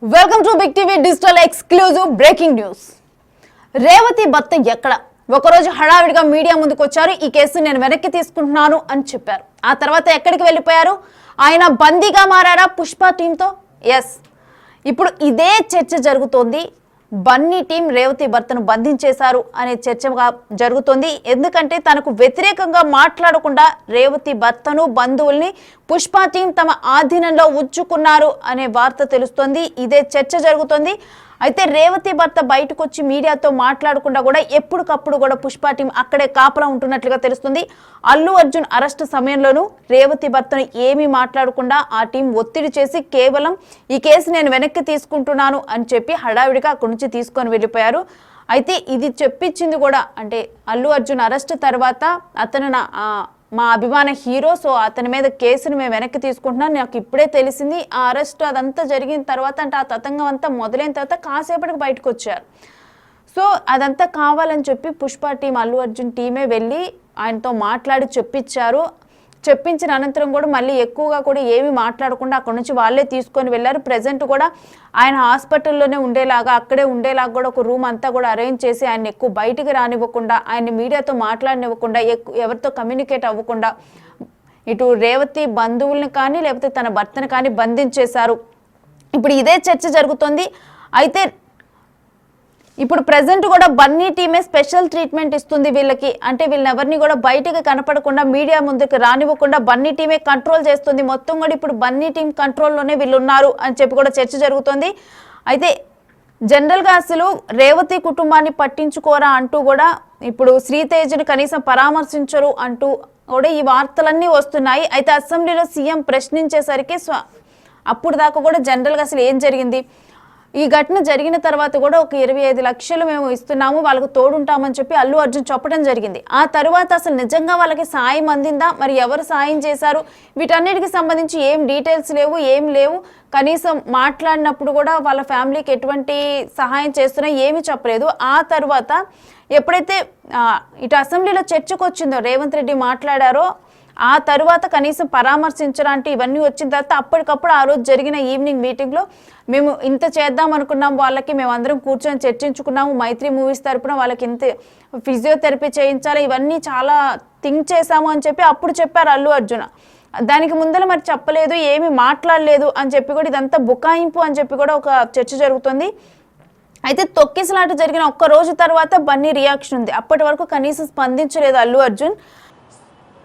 Welcome to big TV digital exclusive breaking news. Revathi భర్త ఎక్కడ? ఒకరోజు హడావిడిగా మీడియా ముందుకు వచ్చారు. ఈ కేసు నేను వెనక్కి తీసుకుంటున్నాను అని చెప్పారు. ఆ తర్వాత ఎక్కడికి వెళ్ళిపోయారు? ఆయన బందీగా మారారా పుష్ప టీంతో? ఎస్, ఇప్పుడు ఇదే చర్చ జరుగుతోంది. బన్నీ టీం రేవతి భర్తను బంధించేశారు అనే చర్చగా జరుగుతోంది. ఎందుకంటే తనకు వ్యతిరేకంగా మాట్లాడకుండా రేవతి భర్తను బంధువుల్ని పుష్ప టీం తమ ఆధీనంలో ఉంచుకున్నారు అనే వార్త తెలుస్తోంది. ఇదే చర్చ జరుగుతోంది. అయితే రేవతి భర్త బయటకు వచ్చి మీడియాతో మాట్లాడకుండా కూడా ఎప్పటికప్పుడు కూడా పుష్ప టీం అక్కడే కాపలా ఉంటున్నట్లుగా తెలుస్తుంది. అల్లు అర్జున్ అరెస్ట్ సమయంలోనూ రేవతి భర్తను ఏమీ మాట్లాడకుండా ఆ టీం ఒత్తిడి చేసి కేవలం ఈ కేసు నేను వెనక్కి తీసుకుంటున్నాను అని చెప్పి హడావిడిగా అక్కడి నుంచి తీసుకొని వెళ్ళిపోయారు. అయితే ఇది చెప్పించింది కూడా అంటే అల్లు అర్జున్ అరెస్ట్ తర్వాత అతను మా అభిమాన హీరో, సో అతని మీద కేసును మేము వెనక్కి తీసుకుంటున్నాం, నాకు ఇప్పుడే తెలిసింది. ఆ అరెస్ట్ అదంతా జరిగిన తర్వాత అంటే ఆ తతంగం అంతా మొదలైన తర్వాత కాసేపటికి బయటకు వచ్చారు. సో అదంతా కావాలని చెప్పి పుష్ప టీం అల్లు అర్జున్ టీమే వెళ్ళి ఆయనతో మాట్లాడి చెప్పించిన అనంతరం కూడా మళ్ళీ ఎక్కువగా కూడా ఏమీ మాట్లాడకుండా అక్కడ నుంచి వాళ్ళే తీసుకొని వెళ్ళారు. ప్రజెంట్ కూడా ఆయన హాస్పిటల్లోనే ఉండేలాగా అక్కడే ఉండేలాగా కూడా ఒక రూమ్ అంతా కూడా అరేంజ్ చేసి ఆయన ఎక్కువ బయటికి రానివ్వకుండా, ఆయన మీడియాతో మాట్లాడనివ్వకుండా, ఎవరితో కమ్యూనికేట్ అవ్వకుండా ఇటు రేవతి బంధువుల్ని కానీ లేకపోతే తన భర్తను కానీ బంధించేశారు. ఇప్పుడు ఇదే చర్చ జరుగుతుంది. అయితే ఇప్పుడు ప్రజెంట్ కూడా బన్నీ టీమే స్పెషల్ ట్రీట్మెంట్ ఇస్తుంది వీళ్ళకి. అంటే వీళ్ళని ఎవరిని కూడా బయటకు కనపడకుండా మీడియా ముందుకు రానివ్వకుండా బన్నీ టీమే కంట్రోల్ చేస్తుంది. మొత్తం కూడా ఇప్పుడు బన్నీ టీం కంట్రోల్లోనే వీళ్ళు ఉన్నారు అని చెప్పి కూడా చర్చ జరుగుతుంది. అయితే జనరల్గా అసలు రేవతి కుటుంబాన్ని పట్టించుకోరా అంటూ కూడా ఇప్పుడు శ్రీతేజని కనీసం పరామర్శించరు అంటూ కూడా ఈ వార్తలన్నీ వస్తున్నాయి. అయితే అసెంబ్లీలో సీఎం ప్రశ్నించేసరికి అప్పుడు దాకా కూడా జనరల్గా అసలు ఏం జరిగింది, ఈ ఘటన జరిగిన తర్వాత కూడా ఒక 25 లక్షలు మేము ఇస్తున్నాము, వాళ్ళకు తోడుంటామని చెప్పి అల్లు అర్జున్ చెప్పడం జరిగింది. ఆ తర్వాత అసలు నిజంగా వాళ్ళకి సాయం అందిందా, మరి ఎవరు సాయం చేశారు, వీటన్నిటికి సంబంధించి ఏం డీటెయిల్స్ లేవు, ఏం లేవు. కనీసం మాట్లాడినప్పుడు కూడా వాళ్ళ ఫ్యామిలీకి ఎటువంటి సహాయం చేస్తున్నా ఏమీ చెప్పలేదు. ఆ తర్వాత ఎప్పుడైతే ఇటు అసెంబ్లీలో చర్చకు వచ్చిందో రేవంత్ రెడ్డి మాట్లాడారో ఆ తర్వాత కనీసం పరామర్శించడానికి ఇవన్నీ వచ్చిన తర్వాత అప్పటికప్పుడు ఆ రోజు జరిగిన ఈవినింగ్ మీటింగ్లో మేము ఇంత చేద్దాం అనుకున్నాం, వాళ్ళకి మేము అందరం కూర్చొని చర్చించుకున్నాము, మైత్రి మూవీస్ తరపున వాళ్ళకి ఇంత ఫిజియోథెరపీ చేయించాలి, ఇవన్నీ చాలా థింక్ చేశాము అని చెప్పి అప్పుడు చెప్పారు అల్లు అర్జున్. దానికి ముందర మరి చెప్పలేదు, ఏమీ మాట్లాడలేదు అని చెప్పి కూడా ఇదంతా బుకాయింపు అని చెప్పి కూడా ఒక చర్చ జరుగుతుంది. అయితే తొక్కిసలాట జరిగిన ఒక్క రోజు తర్వాత బన్నీ రియాక్షన్ ఉంది. అప్పటి వరకు కనీసం స్పందించలేదు అల్లు అర్జున్.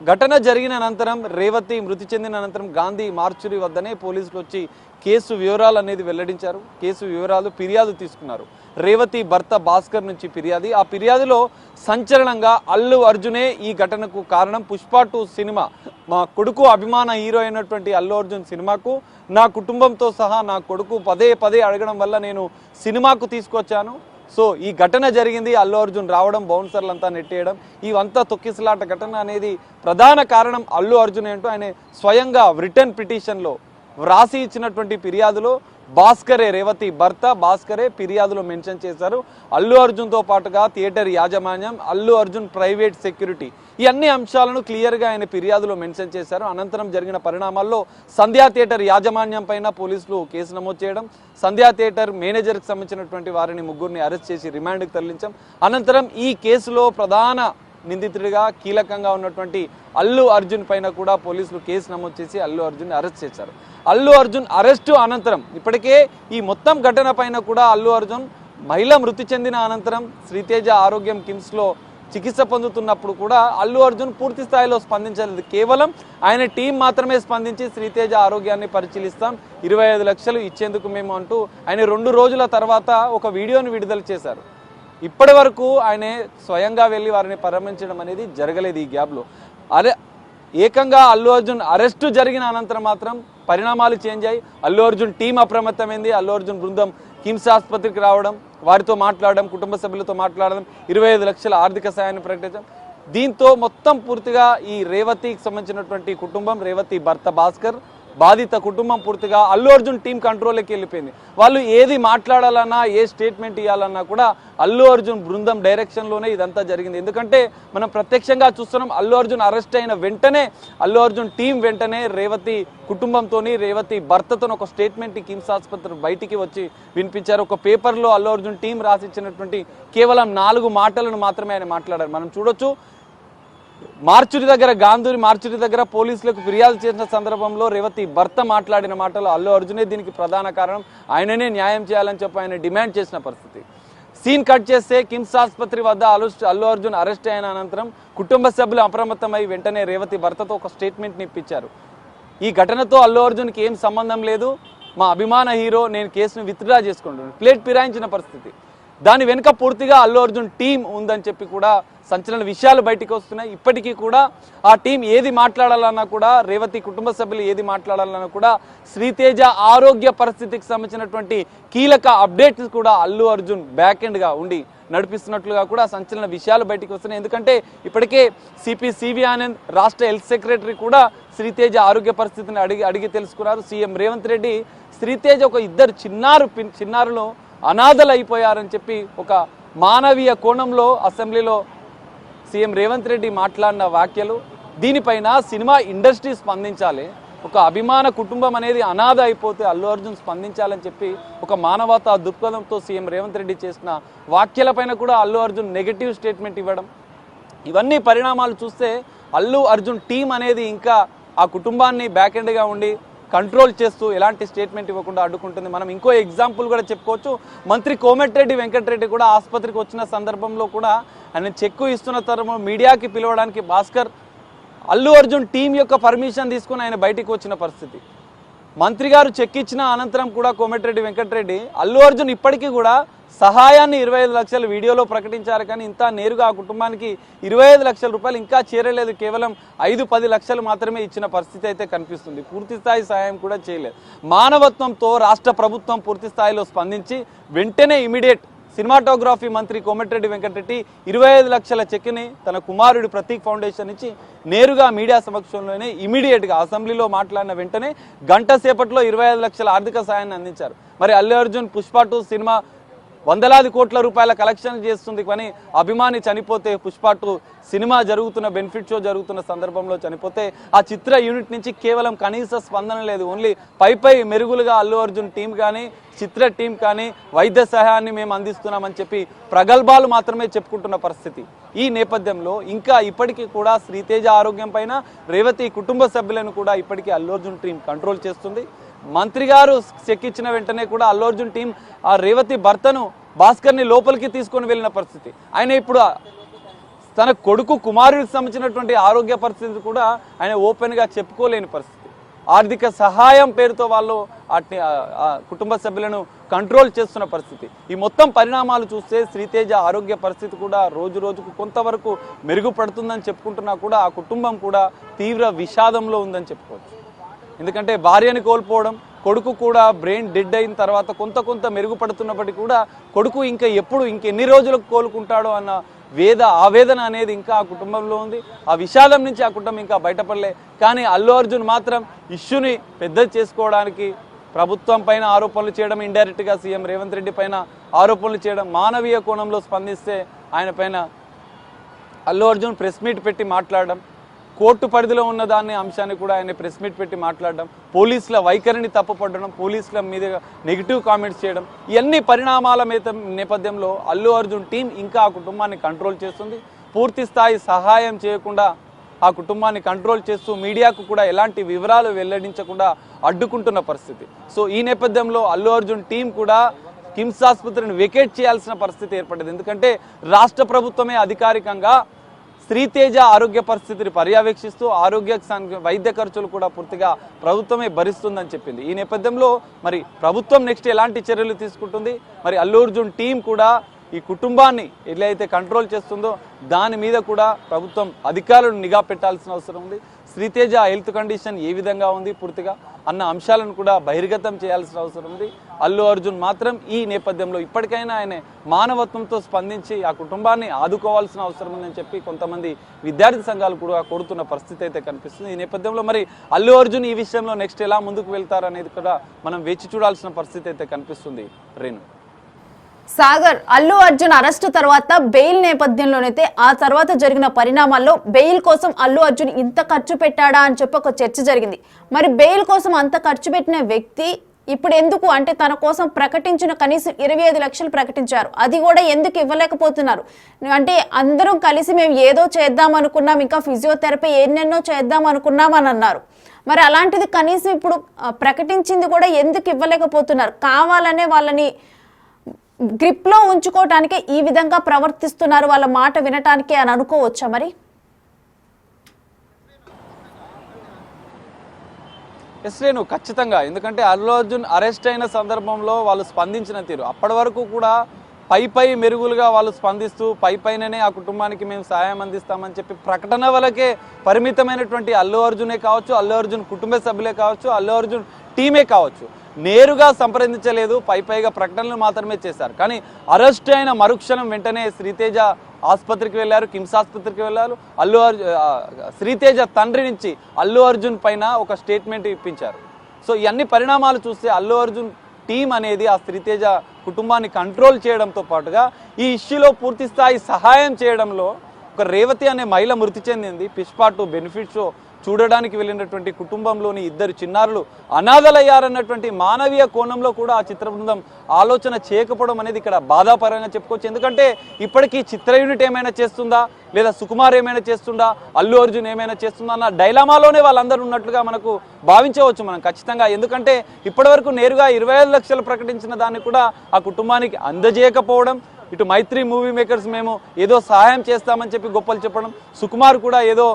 ఘటన జరిగిన అనంతరం రేవతి మృతి చెందిన అనంతరం గాంధీ మార్చురీ వద్దనే పోలీసులు వచ్చి కేసు వివరాలు అనేది వెల్లడించారు. కేసు వివరాలు ఫిర్యాదు తీసుకున్నారు. రేవతి భర్త భాస్కర్ నుంచి ఫిర్యాదు. ఆ ఫిర్యాదులో సంచలనంగా అల్లు అర్జునే ఈ ఘటనకు కారణం. పుష్ప 2 సినిమా, మా కొడుకు అభిమాన హీరో అయినటువంటి అల్లు అర్జున్ సినిమాకు నా కుటుంబంతో సహా నా కొడుకు పదే అడగడం వల్ల నేను సినిమాకు తీసుకొచ్చాను. సో ఈ ఘటన జరిగింది, అల్లు అర్జున్ రావడం, బౌన్సర్లంతా నెట్టేయడం, ఇవంతా తొక్కిసలాట ఘటన అనేది ప్రధాన కారణం అల్లు అర్జున్ ఏంటో ఆయన స్వయంగా రిటర్న్ పిటిషన్లో వ్రాసి ఇచ్చినటువంటి ఫిర్యాదులో భాస్కరే, రేవతి భర్త భాస్కరే ఫిర్యాదులో మెన్షన్ చేశారు. అల్లు అర్జున్తో పాటుగా థియేటర్ యాజమాన్యం, అల్లు అర్జున్ ప్రైవేట్ సెక్యూరిటీ, ఈ అన్ని అంశాలను క్లియర్గా ఆయన ఫిర్యాదులో మెన్షన్ చేశారు. అనంతరం జరిగిన పరిణామాల్లో సంధ్యా థియేటర్ యాజమాన్యం పైన పోలీసులు కేసు నమోదు చేయడం, సంధ్యా థియేటర్ మేనేజర్కి సంబంధించినటువంటి వారిని ముగ్గురిని అరెస్ట్ చేసి రిమాండ్కి తరలించాం. అనంతరం ఈ కేసులో ప్రధాన నిందితుడిగా కీలకంగా ఉన్నటువంటి అల్లు అర్జున్ పైన కూడా పోలీసులు కేసు నమోదు చేసి అల్లు అర్జున్ అరెస్ట్ చేశారు. అల్లు అర్జున్ అరెస్టు అనంతరం ఇప్పటికే ఈ మొత్తం ఘటన పైన కూడా అల్లు అర్జున్ మహిళ మృతి చెందిన అనంతరం శ్రీతేజ ఆరోగ్యం కిమ్స్లో చికిత్స పొందుతున్నప్పుడు కూడా అల్లు అర్జున్ పూర్తి స్థాయిలో స్పందించలేదు. కేవలం ఆయన టీం మాత్రమే స్పందించి శ్రీతేజ ఆరోగ్యాన్ని పరిశీలిస్తాం, 25 లక్షలు ఇచ్చేందుకు మేము అంటూ ఆయన 2 రోజుల తర్వాత ఒక వీడియోను విడుదల చేశారు. ఇప్పటి వరకు ఆయన స్వయంగా వెళ్ళి వారిని పరామర్శించడం అనేది జరగలేదు. ఈ గ్యాప్లో ఏకంగా అల్లు అర్జున్ అరెస్టు జరిగిన అనంతరం మాత్రం పరిణామాలు చేంజ్ అయ్యి అల్లు అర్జున్ టీం అప్రమత్తమైంది. అల్లు అర్జున్ బృందం కిమ్స్ ఆసుపత్రికి రావడం, వారితో మాట్లాడడం, కుటుంబ సభ్యులతో మాట్లాడడం, 25 లక్షల ఆర్థిక సాయాన్ని ప్రకటించడం. దీంతో మొత్తం పూర్తిగా ఈ రేవతికి సంబంధించినటువంటి కుటుంబం, రేవతి భర్త భాస్కర్, బాధిత కుటుంబం పూర్తిగా అల్లు అర్జున్ టీం కంట్రోల్లోకి వెళ్ళిపోయింది. వాళ్ళు ఏది మాట్లాడాలన్నా ఏ స్టేట్మెంట్ ఇవ్వాలన్నా కూడా అల్లు అర్జున్ బృందం డైరెక్షన్లోనే ఇదంతా జరిగింది. ఎందుకంటే మనం ప్రత్యక్షంగా చూస్తున్నాం, అల్లు అర్జున్ అరెస్ట్ అయిన వెంటనే అల్లు అర్జున్ టీం వెంటనే రేవతి కుటుంబంతోని రేవతి భర్తతో ఒక స్టేట్మెంట్ కిమ్స్ ఆసుపత్రి బయటికి వచ్చి వినిపించారు. ఒక పేపర్లో అల్లు అర్జున్ టీం రాసిచ్చినటువంటి కేవలం 4 మాటలను మాత్రమే ఆయన మాట్లాడారు. మనం చూడొచ్చు, మార్చురి దగ్గర పోలీసులకు ఫిర్యాదు చేసిన సందర్భంలో రేవతి భర్త మాట్లాడిన మాటలు అల్లు అర్జునే దీనికి ప్రధాన కారణం, ఆయననే న్యాయం చేయాలని చెప్పి ఆయన డిమాండ్ చేసిన పరిస్థితి. సీన్ కట్ చేస్తే కిమ్స్ ఆసుపత్రి వద్ద అల్లు అర్జున్ అరెస్ట్ అయిన అనంతరం కుటుంబ సభ్యులు అప్రమత్తమై వెంటనే రేవతి భర్తతో ఒక స్టేట్మెంట్ని ఇప్పించారు. ఈ ఘటనతో అల్లు అర్జున్కి ఏం సంబంధం లేదు, మా అభిమాన హీరో, నేను కేసును విత్డ్రా చేసుకుంటున్నాను, ప్లేట్ ఫిరాయించిన పరిస్థితి. దాని వెనుక పూర్తిగా అల్లు అర్జున్ టీం ఉందని చెప్పి కూడా సంచలన విషయాలు బయటికి వస్తున్నాయి. ఇప్పటికీ కూడా ఆ టీం ఏది మాట్లాడాలన్నా కూడా, రేవతి కుటుంబ సభ్యులు ఏది మాట్లాడాలన్నా కూడా శ్రీతేజ ఆరోగ్య పరిస్థితికి సంబంధించినటువంటి కీలక అప్డేట్స్ కూడా అల్లు అర్జున్ బ్యాక్ ఎండ్గా ఉండి నడిపిస్తున్నట్లుగా కూడా సంచలన విషయాలు బయటికి వస్తున్నాయి. ఎందుకంటే ఇప్పటికే సిపి ఆనంద్ రాష్ట్ర హెల్త్ సెక్రటరీ కూడా శ్రీతేజ ఆరోగ్య పరిస్థితిని అడిగి తెలుసుకున్నారు. సీఎం రేవంత్ రెడ్డి శ్రీతేజ ఒక 2 చిన్నారులు అనాథలు అయిపోయారని చెప్పి ఒక మానవీయ కోణంలో అసెంబ్లీలో సీఎం రేవంత్ రెడ్డి మాట్లాడిన వ్యాఖ్యలు, దీనిపైన సినిమా ఇండస్ట్రీ స్పందించాలి. ఒక అభిమాన కుటుంబం అనేది అనాథ అయిపోతే అల్లు అర్జున్ స్పందించాలని చెప్పి ఒక మానవతా దృక్పథంతో సీఎం రేవంత్ రెడ్డి చేసిన వ్యాఖ్యలపైన కూడా అల్లు అర్జున్ నెగటివ్ స్టేట్మెంట్ ఇవ్వడం, ఇవన్నీ పరిణామాలు చూస్తే అల్లు అర్జున్ టీం అనేది ఇంకా ఆ కుటుంబాన్ని బ్యాక్ ఎండ్గా ఉండి కంట్రోల్ చేస్తూ ఎలాంటి స్టేట్మెంట్ ఇవ్వకుండా అడ్డుకుంటుంది. మనం ఇంకో ఎగ్జాంపుల్ కూడా చెప్పుకోవచ్చు. మంత్రి కోమటిరెడ్డి వెంకటరెడ్డి కూడా ఆసుపత్రికి వచ్చిన సందర్భంలో కూడా ఆయన చెక్కు ఇస్తున్న తరుణంలో మీడియాకి పిలవడానికి భాస్కర్ అల్లు అర్జున్ టీం యొక్క పర్మిషన్ తీసుకుని ఆయన బయటికి వచ్చిన పరిస్థితి. మంత్రి గారు చెక్ ఇచ్చిన అనంతరం కూడా కోమటిరెడ్డి వెంకటరెడ్డి అల్లు అర్జున్ ఇప్పటికీ కూడా సహాయాన్ని 25 లక్షలు వీడియోలో ప్రకటించారు, కానీ ఇంత నేరుగా ఆ కుటుంబానికి 25 లక్షల రూపాయలు ఇంకా చేరలేదు. కేవలం 5-10 లక్షలు మాత్రమే ఇచ్చిన పరిస్థితి అయితే కనిపిస్తుంది. పూర్తి స్థాయి సహాయం కూడా చేయలేదు. మానవత్వంతో రాష్ట్ర ప్రభుత్వం పూర్తి స్థాయిలో స్పందించి వెంటనే ఇమీడియట్ సినిమాటోగ్రఫీ మంత్రి కోమటిరెడ్డి వెంకటరెడ్డి 25 లక్షల చెక్ని తన కుమారుడి ప్రతీక్ ఫౌండేషన్ నుంచి నేరుగా మీడియా సమక్షంలోనే ఇమీడియట్గా అసెంబ్లీలో మాట్లాడిన వెంటనే గంట సేపట్లో 25 లక్షల ఆర్థిక సాయాన్ని అందించారు. మరి అల్లు అర్జున్ పుష్ప 2 సినిమా వందలాది కోట్ల రూపాయల కలెక్షన్ చేస్తుంది, కానీ అభిమాని చనిపోతే పుష్ప 2 సినిమా జరుగుతున్న బెనిఫిట్ షో జరుగుతున్న సందర్భంలో చనిపోతే ఆ చిత్ర యూనిట్ నుంచి కేవలం కనీస స్పందన లేదు. ఓన్లీ పై మెరుగులుగా అల్లు అర్జున్ టీం కానీ చిత్ర టీం కానీ వైద్య సహాయాన్ని మేము అందిస్తున్నామని చెప్పి ప్రగల్భాలు మాత్రమే చెప్పుకుంటున్న పరిస్థితి. ఈ నేపథ్యంలో ఇంకా ఇప్పటికీ కూడా శ్రీతేజ ఆరోగ్యం పైన రేవతి కుటుంబ సభ్యులను కూడా ఇప్పటికీ అల్లు అర్జున్ టీం కంట్రోల్ చేస్తుంది. మంత్రి గారు చెక్ ఇచ్చిన వెంటనే కూడా అల్లు అర్జున్ టీం ఆ రేవతి భర్తను భాస్కర్ని లోపలికి తీసుకొని వెళ్ళిన పరిస్థితి. ఆయన ఇప్పుడు తన కుమారుడికి సంబంధించినటువంటి ఆరోగ్య పరిస్థితి కూడా ఆయన ఓపెన్గా చెప్పుకోలేని పరిస్థితి. ఆర్థిక సహాయం పేరుతో వాళ్ళు కుటుంబ సభ్యులను కంట్రోల్ చేస్తున్న పరిస్థితి. ఈ మొత్తం పరిణామాలు చూస్తే శ్రీతేజ ఆరోగ్య పరిస్థితి కూడా రోజు రోజుకు కొంతవరకు మెరుగుపడుతుందని చెప్పుకుంటున్నా కూడా ఆ కుటుంబం కూడా తీవ్ర విషాదంలో ఉందని చెప్పుకోవచ్చు. ఎందుకంటే భార్యని కోల్పోవడం, కొడుకు కూడా బ్రెయిన్ డెడ్ అయిన తర్వాత కొంత మెరుగుపడుతున్నప్పటికీ కూడా కొడుకు ఇంకెన్ని రోజులకు కోలుకుంటాడో అన్న ఆవేదన అనేది ఇంకా ఆ కుటుంబంలో ఉంది. ఆ విషాదం నుంచి ఆ కుటుంబం ఇంకా బయటపడలే. కానీ అల్లు అర్జున్ మాత్రం ఇష్యూని పెద్ద చేసుకోవడానికి ప్రభుత్వం పైన ఆరోపణలు చేయడం, ఇండైరెక్ట్గా సీఎం రేవంత్ రెడ్డి పైన ఆరోపణలు చేయడం, మానవీయ కోణంలో స్పందిస్తే ఆయన పైన అల్లు అర్జున్ ప్రెస్ మీట్ పెట్టి మాట్లాడడం, కోర్టు పరిధిలో ఉన్న అంశాన్ని కూడా ఆయన ప్రెస్ మీట్ పెట్టి మాట్లాడడం, పోలీసుల వైఖరిని తప్పుపట్టడం, పోలీసుల మీద నెగిటివ్ కామెంట్స్ చేయడం, ఇవన్నీ పరిణామాల నేపథ్యంలో అల్లు అర్జున్ టీం ఇంకా ఆ కుటుంబాన్ని కంట్రోల్ చేస్తుంది. పూర్తి స్థాయి సహాయం చేయకుండా ఆ కుటుంబాన్ని కంట్రోల్ చేస్తూ మీడియాకు కూడా ఎలాంటి వివరాలు వెల్లడించకుండా అడ్డుకుంటున్న పరిస్థితి. సో ఈ నేపథ్యంలో అల్లు అర్జున్ టీం కూడా కిమ్స్ ఆసుపత్రిని వెకేట్ చేయాల్సిన పరిస్థితి ఏర్పడింది. ఎందుకంటే రాష్ట్ర ప్రభుత్వమే అధికారికంగా శ్రీతేజ ఆరోగ్య పరిస్థితిని పర్యవేక్షిస్తూ వైద్య ఖర్చులు కూడా పూర్తిగా ప్రభుత్వమే భరిస్తుందని చెప్పింది. ఈ నేపథ్యంలో మరి ప్రభుత్వం నెక్స్ట్ ఎలాంటి చర్యలు తీసుకుంటుంది, మరి అల్లు అర్జున్ టీం కూడా ఈ కుటుంబాన్ని ఎలా అయితే కంట్రోల్ చేస్తుందో దాని మీద కూడా ప్రభుత్వం అధికారులను నిఘా పెట్టాల్సిన అవసరం ఉంది. శ్రీతేజ హెల్త్ కండిషన్ ఏ విధంగా ఉంది పూర్తిగా అన్న అంశాలను కూడా బహిర్గతం చేయాల్సిన అవసరం ఉంది. అల్లు అర్జున్ మాత్రం ఈ నేపథ్యంలో ఇప్పటికైనా ఆయన మానవత్వంతో స్పందించి ఆ కుటుంబాన్ని ఆదుకోవాల్సిన అవసరం ఉందని చెప్పి కొంతమంది విద్యార్థి సంఘాలు కూడా కోరుతున్న పరిస్థితి అయితే కనిపిస్తుంది. ఈ నేపథ్యంలో మరి అల్లు అర్జున్ ఈ విషయంలో నెక్స్ట్ ఎలా ముందుకు వెళ్తారు అనేది కూడా మనం వేచి చూడాల్సిన పరిస్థితి అయితే కనిపిస్తుంది. రేణు సాగర్, అల్లు అర్జున్ అరెస్టు తర్వాత బెయిల్ నేపథ్యంలోనైతే ఆ తర్వాత జరిగిన పరిణామాల్లో బెయిల్ కోసం అల్లు అర్జున్ ఇంత ఖర్చు పెట్టాడా అని చెప్పి ఒక చర్చ జరిగింది. మరి బెయిల్ కోసం అంత ఖర్చు పెట్టిన వ్యక్తి ఇప్పుడు ఎందుకు అంటే తన కోసం ప్రకటించిన కనీసం 25 లక్షలు ప్రకటించారు, అది కూడా ఎందుకు ఇవ్వలేకపోతున్నారు? అంటే అందరం కలిసి మేము ఏదో చేద్దాం అనుకున్నాం, ఇంకా ఫిజియోథెరపీ ఎన్నెన్నో చేద్దాం అనుకున్నాం అని అన్నారు. మరి అలాంటిది కనీసం ఇప్పుడు ప్రకటించింది కూడా ఎందుకు ఇవ్వలేకపోతున్నారు? కావాలనే వాళ్ళని గ్రిప్ లో ఉంచుకోవటానికి ఈ విధంగా ప్రవర్తిస్తున్నారు, వాళ్ళ మాట వినటానికి అని అనుకోవచ్చా? మరి ఎస్ రేణు, ఖచ్చితంగా. ఎందుకంటే అల్లు అర్జున్ అరెస్ట్ అయిన సందర్భంలో వాళ్ళు స్పందించిన తీరు అప్పటి వరకు కూడా పై మెరుగులుగా వాళ్ళు స్పందిస్తూ పైననే ఆ కుటుంబానికి మేము సహాయం అందిస్తామని చెప్పి ప్రకటన వరకే పరిమితమైనటువంటి అల్లు అర్జునే కావచ్చు, అల్లు అర్జున్ కుటుంబ సభ్యులే కావచ్చు, అల్లు అర్జున్ టీమే కావచ్చు, నేరుగా సంప్రదించలేదు, పైగా ప్రకటనలు మాత్రమే చేశారు. కానీ అరెస్ట్ అయిన మరుక్షణం వెంటనే శ్రీతేజ ఆసుపత్రికి వెళ్ళారు, కిమ్స్ ఆసుపత్రికి వెళ్ళారు. శ్రీతేజ తండ్రి నుంచి అల్లు అర్జున్ పైన ఒక స్టేట్మెంట్ ఇప్పించారు. సో ఇవన్నీ పరిణామాలు చూస్తే అల్లు అర్జున్ టీం అనేది ఆ శ్రీతేజ కుటుంబాన్ని కంట్రోల్ చేయడంతో పాటుగా ఈ ఇష్యూలో పూర్తి స్థాయి సహాయం చేయడంలో ఒక రేవతి అనే మహిళ మృతి చెందింది. పుష్ప 2 బెనిఫిట్ షో చూడడానికి వెళ్ళినటువంటి కుటుంబంలోని 2 చిన్నారులు అనాథలయ్యారన్నటువంటి మానవీయ కోణంలో కూడా ఆ చిత్ర బృందం ఆలోచన చేయకపోవడం అనేది ఇక్కడ బాధాపరంగా చెప్పుకోవచ్చు. ఎందుకంటే ఇప్పటికీ చిత్ర యూనిట్ ఏమైనా చేస్తుందా, లేదా సుకుమార్ ఏమైనా చేస్తుందా, అల్లు అర్జున్ ఏమైనా చేస్తుందా అన్న డైలామాలోనే వాళ్ళందరూ ఉన్నట్లుగా మనకు భావించవచ్చు మనం ఖచ్చితంగా. ఎందుకంటే ఇప్పటివరకు నేరుగా 25 లక్షలు ప్రకటించిన దాన్ని కూడా ఆ కుటుంబానికి అందజేయకపోవడం, ఇటు మైత్రి మూవీ మేకర్స్ మేము ఏదో సహాయం చేస్తామని చెప్పి గొప్పలు చెప్పడం, సుకుమార్ కూడా ఏదో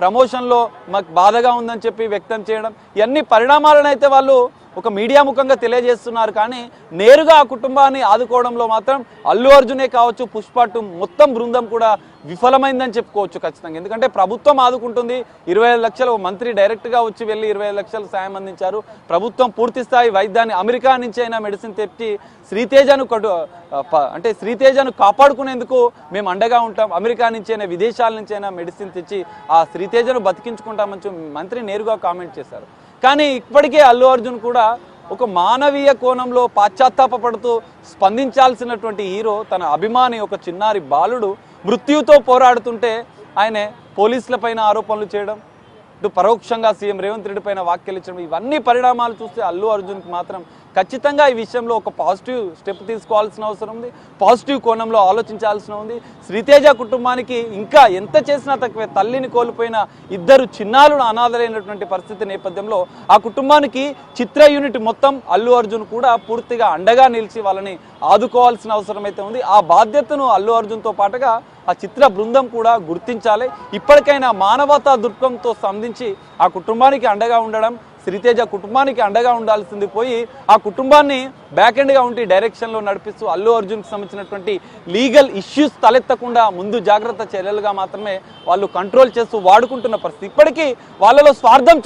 ప్రమోషన్లో మాకు బాధగా ఉందని చెప్పి వ్యక్తం చేయడం, ఇవన్నీ పరిణామాలను అయితే వాళ్ళు ఒక మీడియా ముఖంగా తెలియజేస్తున్నారు. కానీ నేరుగా ఆ కుటుంబాన్ని ఆదుకోవడంలో మాత్రం అల్లు అర్జునే కావచ్చు, పుష్ప 2 మొత్తం బృందం కూడా విఫలమైందని చెప్పుకోవచ్చు ఖచ్చితంగా. ఎందుకంటే ప్రభుత్వం ఆదుకుంటుంది, 25 లక్షలు మంత్రి డైరెక్ట్గా వచ్చి వెళ్ళి 25 లక్షలు సాయం అందించారు. ప్రభుత్వం పూర్తి స్థాయి వైద్యాన్ని అమెరికా నుంచి అయినా మెడిసిన్ తెచ్చి శ్రీతేజను కాపాడుకునేందుకు మేము అండగా ఉంటాం, అమెరికా నుంచి అయినా విదేశాల నుంచి అయినా మెడిసిన్ తెచ్చి ఆ శ్రీతేజను బతికించుకుంటామని మంత్రి నేరుగా కామెంట్ చేశారు. కానీ ఇప్పటికే అల్లు అర్జున్ కూడా ఒక మానవీయ కోణంలో పాశ్చాత్తాపడుతూ స్పందించాల్సినటువంటి హీరో తన అభిమాని ఒక చిన్నారి బాలుడు మృత్యుతో పోరాడుతుంటే ఆయన పోలీసుల పైన ఆరోపణలు చేయడం, ఇటు పరోక్షంగా సీఎం రేవంత్ రెడ్డి పైన వ్యాఖ్యలు ఇచ్చడం, ఇవన్నీ పరిణామాలు చూస్తే అల్లు అర్జున్కి మాత్రం ఖచ్చితంగా ఈ విషయంలో ఒక పాజిటివ్ స్టెప్ తీసుకోవాల్సిన అవసరం ఉంది, పాజిటివ్ కోణంలో ఆలోచించాల్సిన ఉంది. శ్రీతేజ కుటుంబానికి ఇంకా ఎంత చేసినా తక్కువే. తల్లిని కోల్పోయిన 2 చిన్నారులు అనాథలైనటువంటి పరిస్థితి నేపథ్యంలో ఆ కుటుంబానికి చిత్ర యూనిట్ మొత్తం అల్లు అర్జున్ కూడా పూర్తిగా అండగా నిలిచి వాళ్ళని ఆదుకోవాల్సిన అవసరం అయితే ఉంది. ఆ బాధ్యతను అల్లు అర్జున్తో పాటుగా ఆ చిత్ర బృందం కూడా గుర్తించాలి. ఇప్పటికైనా మానవతా దృక్పథంతో స్పందించి ఆ కుటుంబానికి అండగా ఉండడం, శ్రీతేజ కుటుంబానికి అండగా ఉండాల్సింది పోయి ఆ కుటుంబాన్ని బ్యాక్ ఎండ్గా ఉండి డైరెక్షన్లో నడిపిస్తూ అల్లు అర్జున్కి సంబంధించినటువంటి లీగల్ ఇష్యూస్ తలెత్తకుండా ముందు జాగ్రత్త చర్యలుగా మాత్రమే వాళ్ళు కంట్రోల్ చేస్తూ వాడుకుంటున్న పరిస్థితి. ఇప్పటికీ వాళ్ళలో స్వార్థం